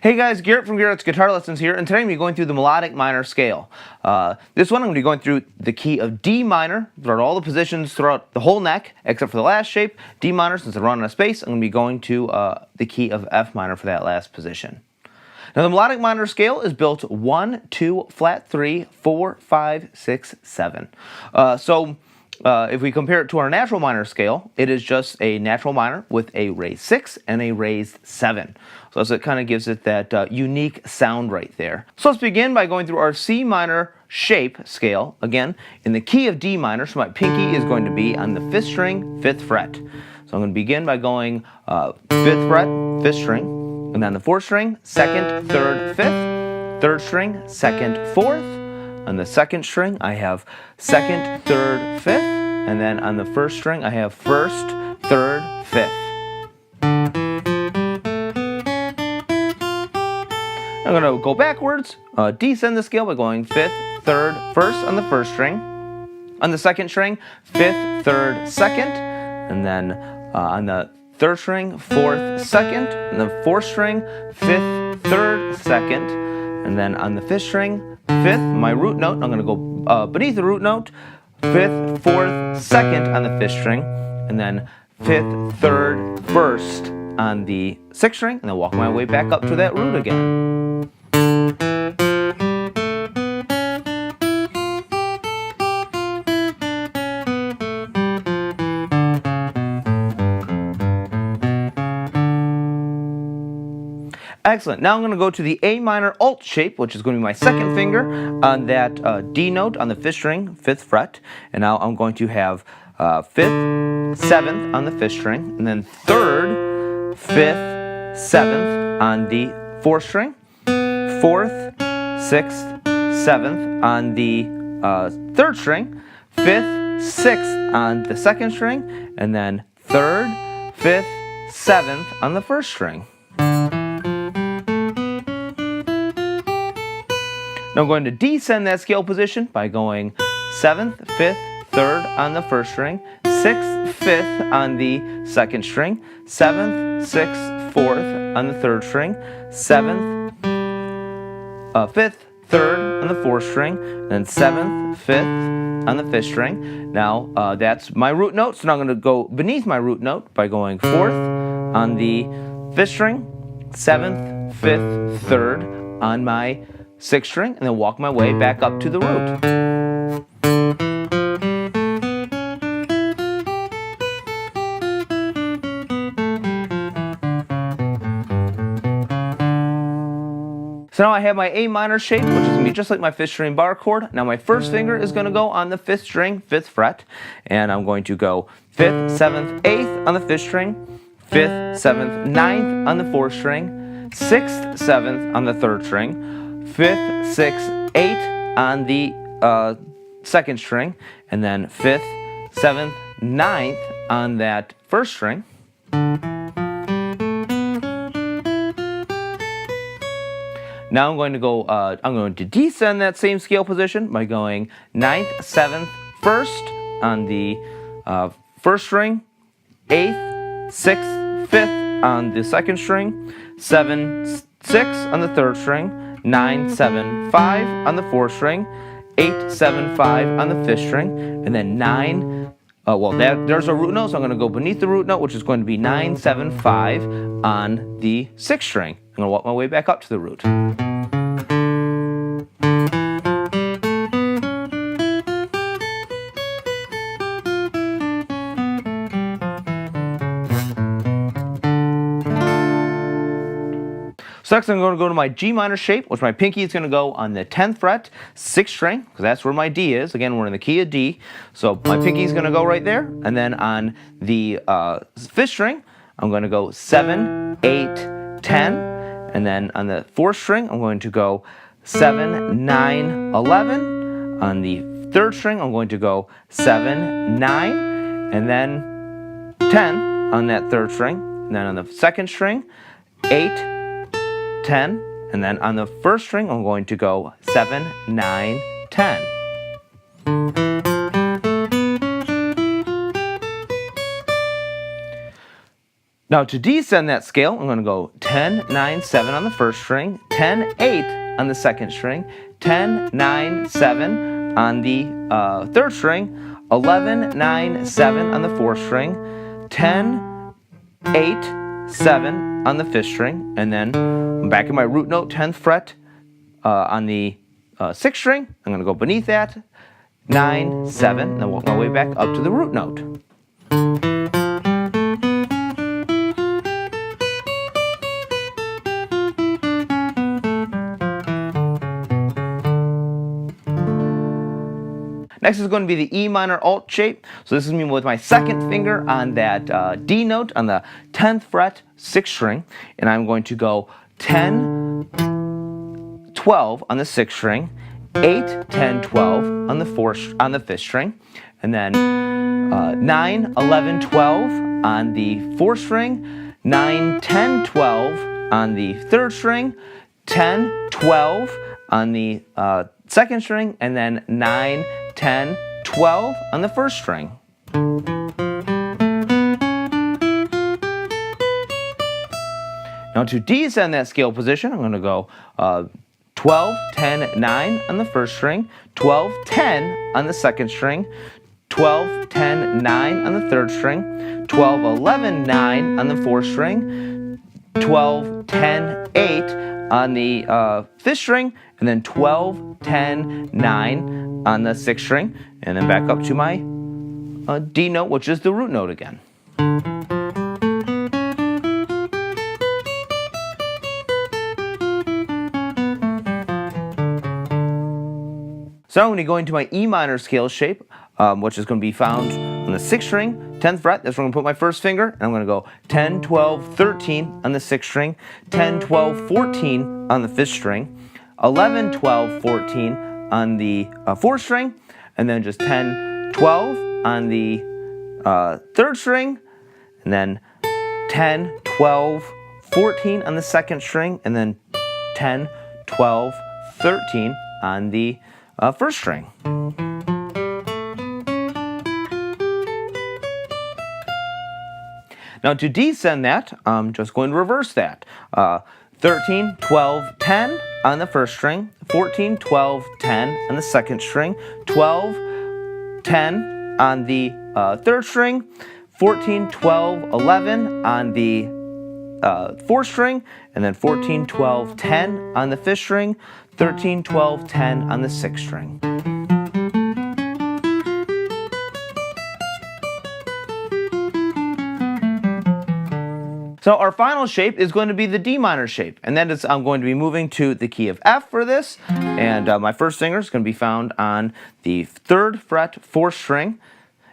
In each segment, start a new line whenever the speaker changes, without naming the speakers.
Hey guys, Garrett from Garrett's Guitar Lessons here, and today I'm going to be going through the Melodic Minor Scale. This one I'm going to be going through the key of D minor, throughout all the positions throughout the whole neck, except for the last shape, D minor. Since I'm running out of space, I'm going to be going to the key of F minor for that last position. Now the Melodic Minor Scale is built 1, 2, flat 3, 4, 5, 6, 7. If we compare it to our natural minor scale, it is just a natural minor with a raised 6 and a raised 7. So it kind of gives it that unique sound right there. So let's begin by going through our C minor shape scale, again, in the key of D minor. So my pinky is going to be on the 5th string, 5th fret. So I'm going to begin by going 5th fret, 5th string, and then the 4th string, 2nd, 3rd, 5th, 3rd string, 2nd, 4th. On the 2nd string, I have 2nd, 3rd, 5th, and then on the 1st string, I have 1st, 3rd, 5th. I'm going to go backwards, descend the scale by going 5th, 3rd, 1st on the 1st string. On the 2nd string, 5th, 3rd, 2nd, and then on the 3rd string, 4th, 2nd, and the 4th string, 5th, 3rd, 2nd, and then on the 5th string, 5th, my root note, I'm going to go beneath the root note, 5th, 4th, 2nd on the 5th string, and then 5th, 3rd, 1st on the 6th string, and then walk my way back up to that root again. Excellent. Now I'm going to go to the A minor alt shape, which is going to be my 2nd finger on that D note on the 5th string, 5th fret. And now I'm going to have 5th, 7th on the 5th string, and then 3rd, 5th, 7th on the 4th string, 4th, 6th, 7th on the 3rd string, 5th, 6th on the 2nd string, and then 3rd, 5th, 7th on the 1st string. Now I'm going to descend that scale position by going 7th, 5th, 3rd on the 1st string, 6th, 5th on the 2nd string, 7th, 6th, 4th on the 3rd string, 7th, 5th, 3rd on the 4th string, then 7th, 5th on the 5th string. Now that's my root note, so now I'm going to go beneath my root note by going 4th on the 5th string, 7th, 5th, 3rd on my 6th string, and then walk my way back up to the root. So now I have my A minor shape, which is going to be just like my 5th string bar chord. Now my 1st finger is going to go on the 5th string, 5th fret, and I'm going to go 5th, 7th, 8th on the 5th string, 5th, 7th, 9th on the 4th string, 6th, 7th on the 3rd string, 5th, 6th, 8th on the 2nd string, and then 5th, 7th, 9th on that 1st string. Now I'm going to go, I'm going to descend that same scale position by going 9th, 7th, 1st on the 1st string, 8th, 6th, 5th on the 2nd string, 7, 6 on the 3rd string, 9, 7, 5 on the 4th string, 8, 7, 5 on the 5th string, and then 9, there's a root note, so I'm going to go beneath the root note, which is going to be 9, 7, 5 on the 6th string. I'm going to walk my way back up to the root. So next I'm going to go to my G minor shape, which my pinky is going to go on the 10th fret, 6th string, because that's where my D is. Again, we're in the key of D. So my pinky is going to go right there. And then on the 5th string, I'm going to go 7, 8, 10. And then on the 4th string, I'm going to go 7, 9, 11. On the 3rd string, I'm going to go 7, 9, and then 10 on that 3rd string. And then on the 2nd string, 8, 10, and then on the 1st string, I'm going to go 7, 9, 10. Now to descend that scale, I'm going to go 10, 9, 7 on the first string, 10, 8 on the second string, 10, 9, 7 on the third string, 11, 9, 7 on the fourth string, 10, 8, 7 on the fifth string, and then back in my root note, 10th fret on the sixth string. I'm going to go beneath that, 9, 7, then work my way back up to the root note. Next is going to be the E minor alt shape. So this is me with my second finger on that D note on the 10th fret, 6th string. And I'm going to go 10, 12 on the 6th string, 8, 10, 12 on the 5th string, and then 9, 11, 12 on the 4th string, 9, 10, 12 on the 3rd string, 10, 12 on the 2nd string, and then 9, 10, 12 on the 1st string. Now to descend that scale position, I'm going to go 12, 10, 9 on the 1st string, 12, 10 on the 2nd string, 12, 10, 9 on the 3rd string, 12, 11, 9 on the 4th string, 12, 10, 8 on the 5th string, and then 12, 10, 9 on the 6th string, and then back up to my D note, which is the root note again. So I'm going to go into my E minor scale shape, which is going to be found on the 6th string, 10th fret. That's where I'm going to put my first finger, and I'm going to go 10, 12, 13 on the 6th string, 10, 12, 14 on the 5th string, 11, 12, 14 on the 4th string, and then just 10, 12 on the 3rd string, and then 10, 12, 14 on the 2nd string, and then 10, 12, 13 on the 1st string. Now to descend that, I'm just going to reverse that. 13, 12, 10 on the 1st string, 14, 12, 10 on the 2nd string, 12, 10 on the 3rd string, 14, 12, 11 on the 4th string, and then 14, 12, 10 on the 5th string, 13, 12, 10 on the 6th string. So our final shape is going to be the D minor shape, and that is I'm going to be moving to the key of F for this, and my first finger is going to be found on the 3rd fret, 4th string,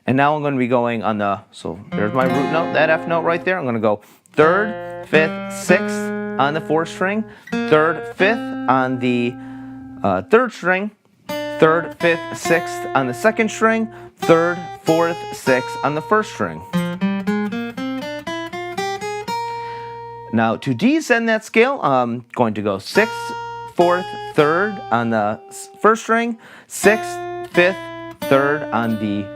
and now I'm going to be going on the, so there's my root note, that F note right there. I'm going to go 3rd, 5th, 6th on the 4th string, 3rd, 5th on the 3rd string, 3rd, 5th, 6th on the 2nd string, 3rd, 4th, 6th on the 1st string. Now to descend that scale, I'm going to go 6th, 4th, 3rd on the 1st string, 6th, 5th, 3rd on the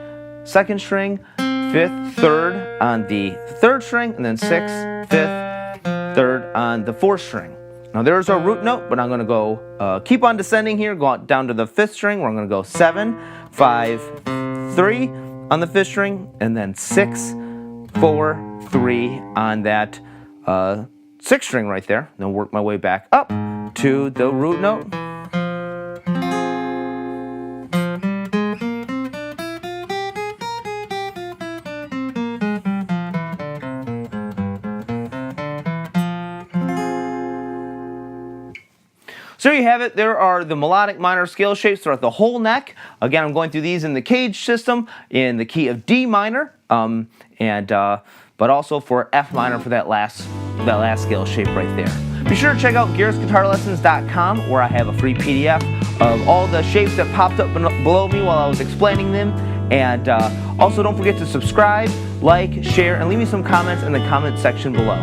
2nd string, 5th, 3rd on the 3rd string, and then 6th, 5th, 3rd on the 4th string. Now there's our root note, but I'm going to go keep on descending here, go down to the 5th string, where I'm going to go 7, 5, 3 on the 5th string, and then 6, 4, 3 on that 6th string right there. Then work my way back up to the root note. So there you have it. There are the melodic minor scale shapes throughout the whole neck. Again, I'm going through these in the cage system in the key of D minor, but also for F minor for that last scale shape right there. Be sure to check out Garret'sGuitarLessons.com, where I have a free PDF of all the shapes that popped up below me while I was explaining them. And also don't forget to subscribe, like, share, and leave me some comments in the comment section below.